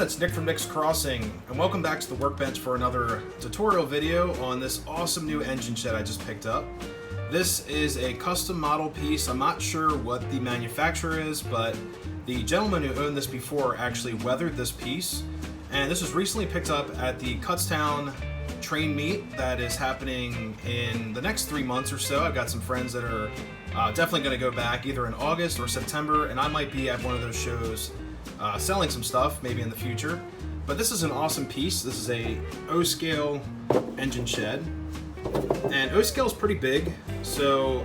it's Nick from Nick's Crossing, and welcome back to the workbench for another tutorial video on this awesome new engine shed I just picked up. This is a custom model piece. I'm not sure what the manufacturer is, but the gentleman who owned this before actually weathered this piece, and this was recently picked up at the Kutztown train meet that is happening in the next 3 months or so. I've got some friends that are definitely going to go back either in August or September, and I might be at one of those shows selling some stuff maybe in the future. But this is an awesome piece. This is a O-scale engine shed, and O-scale is pretty big, so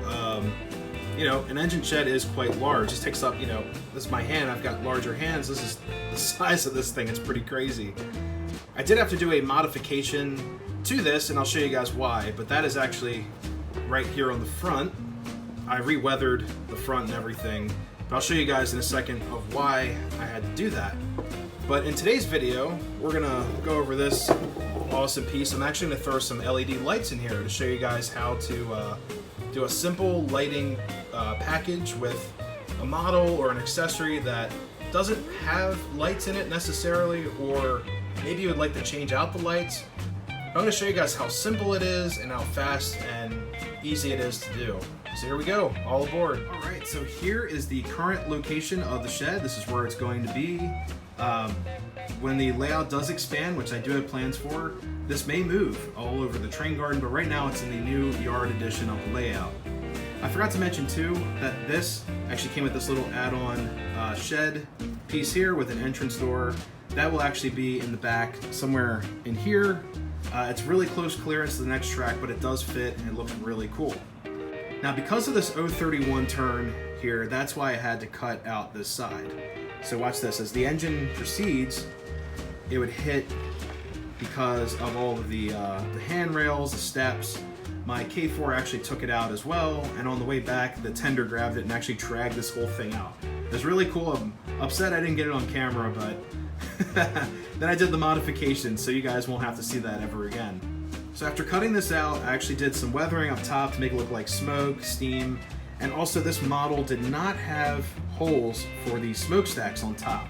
you know, an engine shed is quite large. This takes up, you know, this is my hand. I've got larger hands. This is the size of this thing. It's pretty crazy. I did have to do a modification to this, and I'll show you guys why, but that is actually right here on the front. I re-weathered the front and everything, but I'll show you guys in a second of why I had to do that. But in today's video, we're gonna go over this awesome piece. I'm actually gonna throw some LED lights in here to show you guys how to do a simple lighting package with a model or an accessory that doesn't have lights in it necessarily, or maybe you would like to change out the lights. I'm going to show you guys how simple it is and how fast and easy it is to do. So here we go, all aboard. Alright, so here is the current location of the shed. This is where it's going to be. When the layout does expand, which I do have plans for, this may move all over the train garden, but right now it's in the new yard edition of the layout. I forgot to mention too that this actually came with this little add-on shed piece here with an entrance door. That will actually be in the back somewhere in here. It's really close clearance to the next track, but it does fit and it looks really cool. Now, because of this 031 turn here, that's why I had to cut out this side. So watch this. As the engine proceeds, it would hit because of all of the handrails, the steps. My K4 actually took it out as well, and on the way back, the tender grabbed it and actually dragged this whole thing out. It was really cool. I'm upset I didn't get it on camera, but then I did the modification, so you guys won't have to see that ever again. So after cutting this out, I actually did some weathering up top to make it look like smoke, steam, and also this model did not have holes for the smokestacks on top.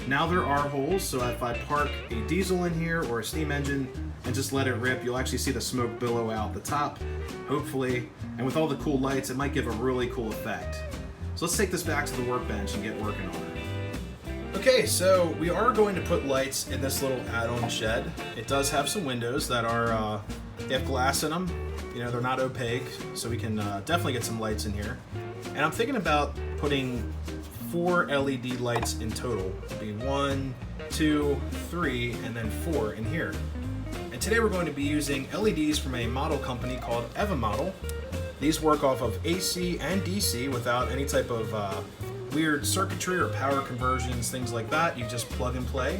Now there are holes, so if I park a diesel in here or a steam engine and just let it rip, you'll actually see the smoke billow out the top, hopefully, and with all the cool lights, it might give a really cool effect. So let's take this back to the workbench and get working on it. Okay, so we are going to put lights in this little add-on shed. It does have some windows that are, they have glass in them. You know, they're not opaque, so we can definitely get some lights in here. And I'm thinking about putting 4 LED lights in total. It'll be 1, 2, 3, and then 4 in here. And today we're going to be using LEDs from a model company called Evemodel. These work off of AC and DC without any type of weird circuitry or power conversions, things like that. You just plug and play.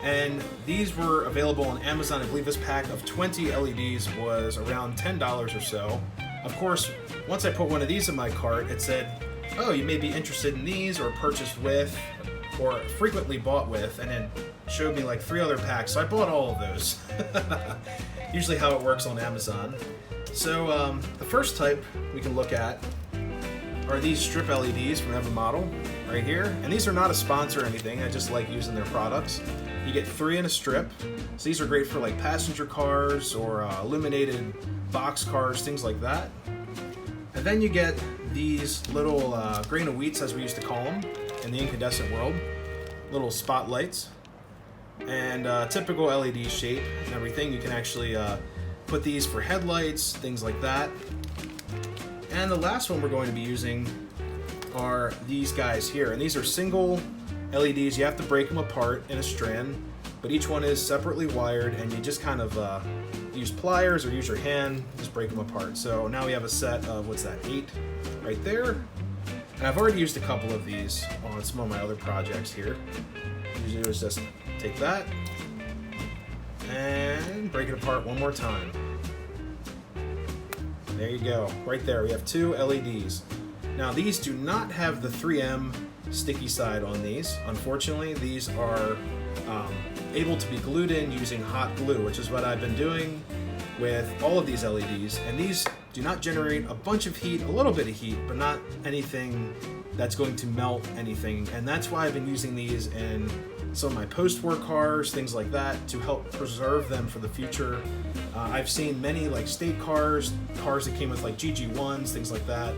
And these were available on Amazon. I believe this pack of 20 LEDs was around $10 or so. Of course, once I put one of these in my cart, it said, oh, you may be interested in these, or purchased with, or frequently bought with, and it showed me like 3 other packs, so I bought all of those. Usually how it works on Amazon. So the first type we can look at are these strip LEDs from Evemodel right here. And these are not a sponsor or anything, I just like using their products. You get 3 in a strip. So these are great for like passenger cars or illuminated box cars, things like that. And then you get these little grain of wheats, as we used to call them in the incandescent world, little spotlights, and typical LED shape and everything. You can actually put these for headlights, things like that. And the last one we're going to be using are these guys here, and these are single LEDs. You have to break them apart in a strand, but each one is separately wired, and you just kind of use pliers or use your hand, just break them apart. So now we have a set of, what's that, 8 right there. And I've already used a couple of these on some of my other projects here. Usually do is just take that and break it apart one more time. There you go, right there. We have 2 LEDs. Now these do not have the 3M sticky side on these. Unfortunately, these are able to be glued in using hot glue, which is what I've been doing with all of these LEDs. And these do not generate a bunch of heat, a little bit of heat, but not anything that's going to melt anything. And that's why I've been using these in some of my post-war cars, things like that, to help preserve them for the future. I've seen many like state cars that came with like GG1s, things like that,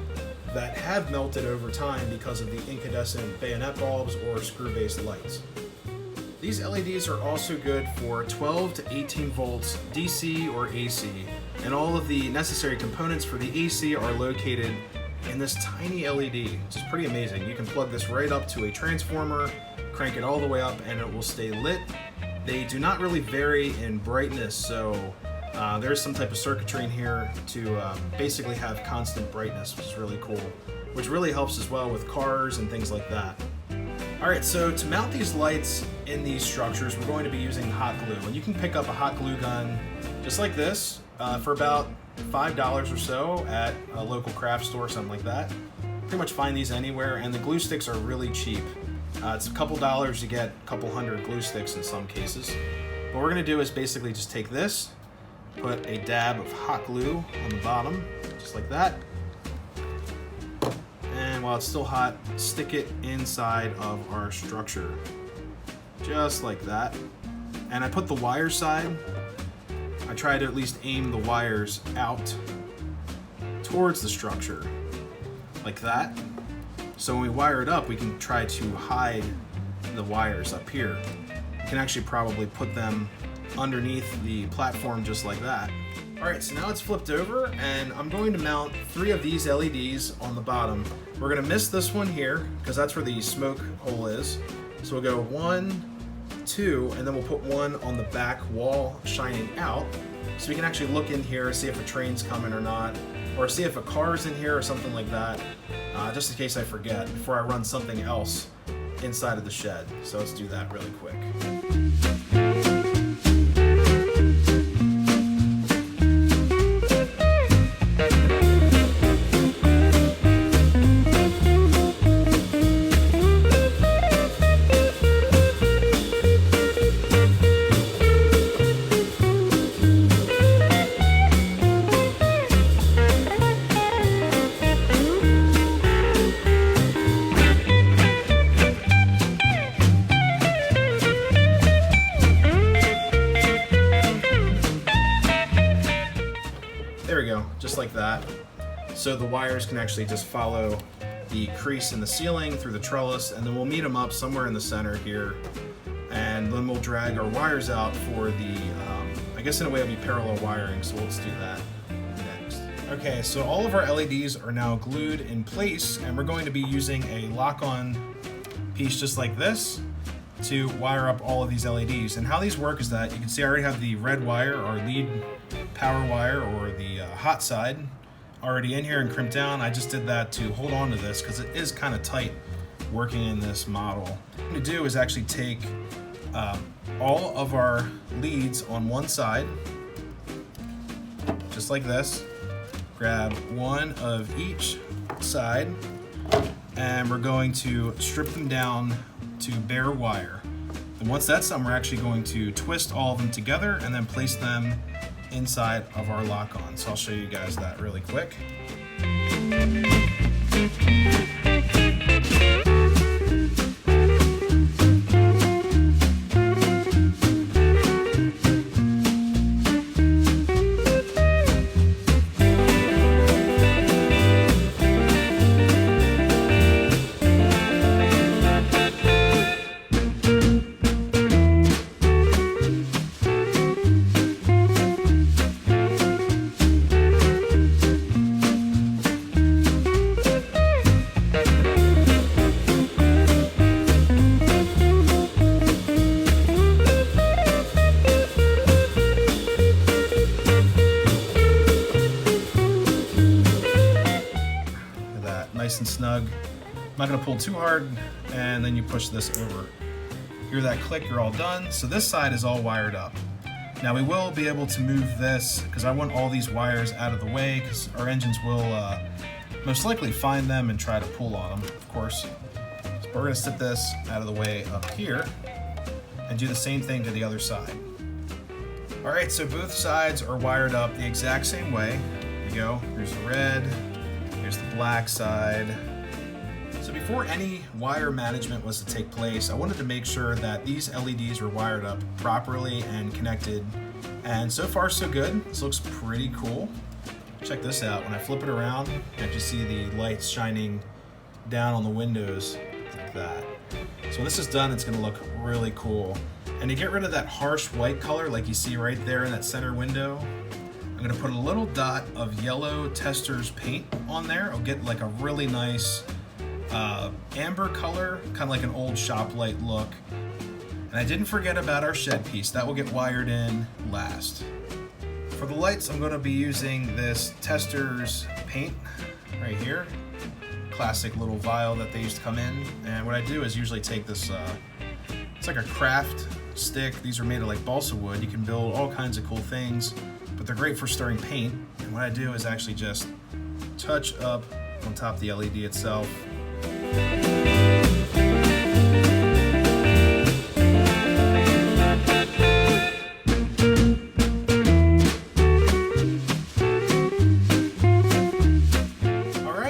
that have melted over time because of the incandescent bayonet bulbs or screw-based lights. These LEDs are also good for 12 to 18 volts DC or AC, and all of the necessary components for the AC are located in this tiny LED, which is pretty amazing. You can plug this right up to a transformer, crank it all the way up, and it will stay lit. They do not really vary in brightness, so there's some type of circuitry in here to basically have constant brightness, which is really cool, which really helps as well with cars and things like that. Alright, so to mount these lights in these structures, we're going to be using hot glue. And you can pick up a hot glue gun just like this for about $5 or so at a local craft store, something like that. Pretty much find these anywhere, and the glue sticks are really cheap. It's a couple dollars, you get a couple hundred glue sticks in some cases. What we're going to do is basically just take this, put a dab of hot glue on the bottom, just like that. And while it's still hot, stick it inside of our structure, just like that. And I put the wire side, I try to at least aim the wires out towards the structure, like that. So when we wire it up, we can try to hide the wires up here. You can actually probably put them underneath the platform just like that. Alright, so now it's flipped over, and I'm going to mount 3 of these LEDs on the bottom. We're going to miss this one here, because that's where the smoke hole is. So we'll go 1, 2, and then we'll put one on the back wall shining out, so we can actually look in here, see if a train's coming or not, or see if a car's in here or something like that, just in case I forget, before I run something else inside of the shed. So let's do that really quick. There we go, just like that. So the wires can actually just follow the crease in the ceiling through the trellis, and then we'll meet them up somewhere in the center here, and then we'll drag our wires out for the, I guess in a way it'll be parallel wiring, so let's do that next. Okay, so all of our LEDs are now glued in place, and we're going to be using a lock-on piece just like this to wire up all of these LEDs. And how these work is that you can see I already have the red wire, or lead power wire, or the hot side already in here and crimped down. I just did that to hold on to this because it is kind of tight working in this model. What I'm going to do is actually take all of our leads on one side, just like this, grab one of each side, and we're going to strip them down to bare wire. And once that's done, we're actually going to twist all of them together and then place them inside of our lock-on. So I'll show you guys that really quick. Nice and snug. I'm not going to pull too hard, and then you push this over. Hear that click, you're all done. So this side is all wired up. Now we will be able to move this because I want all these wires out of the way, because our engines will most likely find them and try to pull on them, of course. So we're going to set this out of the way up here and do the same thing to the other side. Alright, so both sides are wired up the exact same way. go. There's the red, there's the black side. So before any wire management was to take place, I wanted to make sure that these LEDs were wired up properly and connected. And so far so good. This looks pretty cool. Check this out. When I flip it around, you actually see the lights shining down on the windows like that. So when this is done, it's going to look really cool. And to get rid of that harsh white color like you see right there in that center window, I'm going to put a little dot of yellow Testors paint on there. I'll get like a really nice amber color, kind of like an old shop light look. And I didn't forget about our shed piece. That will get wired in last. For the lights, I'm going to be using this Testors paint right here. Classic little vial that they used to come in. And what I do is usually take this, it's like a craft stick. These are made of like balsa wood. You can build all kinds of cool things, but they're great for stirring paint. And what I do is actually just touch up on top of the LED itself.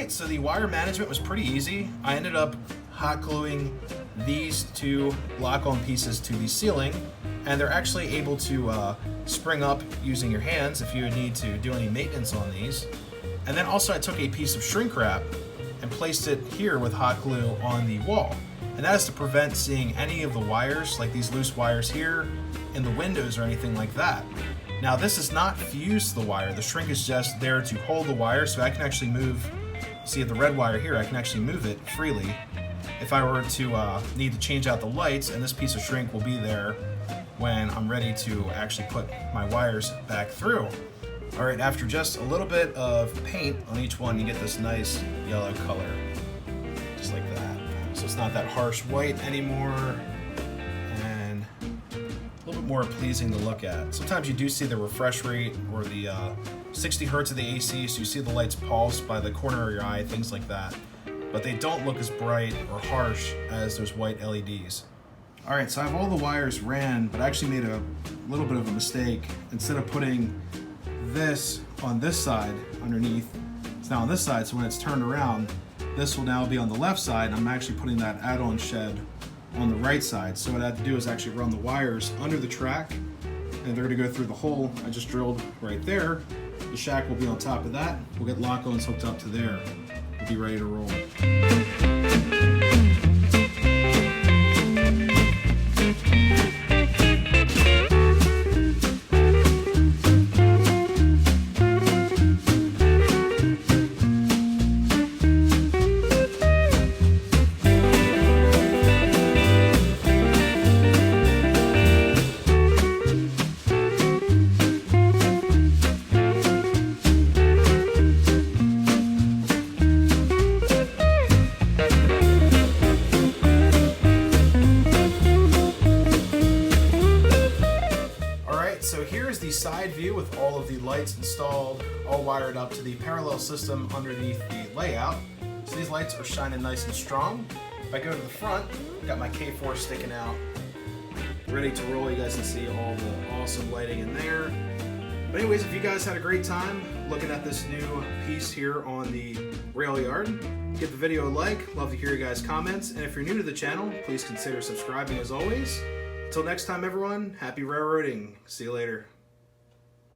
So the wire management was pretty easy. I ended up hot gluing these two lock-on pieces to the ceiling, and they're actually able to spring up using your hands if you need to do any maintenance on these. And then also I took a piece of shrink wrap and placed it here with hot glue on the wall. And that is to prevent seeing any of the wires, like these loose wires here, in the windows or anything like that. Now this is not fused to the wire. The shrink is just there to hold the wire, so I can actually move. See the red wire here, I can actually move it freely if I were to need to change out the lights, and this piece of shrink will be there when I'm ready to actually put my wires back through. Alright, after just a little bit of paint on each one, you get this nice yellow color, just like that. So it's not that harsh white anymore, and a little bit more pleasing to look at. Sometimes you do see the refresh rate or the 60 hertz of the AC, so you see the lights pulse by the corner of your eye, things like that. But they don't look as bright or harsh as those white LEDs. Alright, so I have all the wires ran, but I actually made a little bit of a mistake. Instead of putting this on this side underneath, it's now on this side, so when it's turned around, this will now be on the left side, and I'm actually putting that add-on shed on the right side. So what I had to do is actually run the wires under the track, and they're going to go through the hole I just drilled right there. The shack will be on top of that. We'll get lock-ons hooked up to there. We'll be ready to roll. So here's the side view with all of the lights installed, all wired up to the parallel system underneath the layout. So these lights are shining nice and strong. If I go to the front, got my K4 sticking out, ready to roll. You guys can see all the awesome lighting in there. But anyways, if you guys had a great time looking at this new piece here on the rail yard, give the video a like. Love to hear your guys' comments. And if you're new to the channel, please consider subscribing as always. Until next time, everyone, happy railroading. See you later.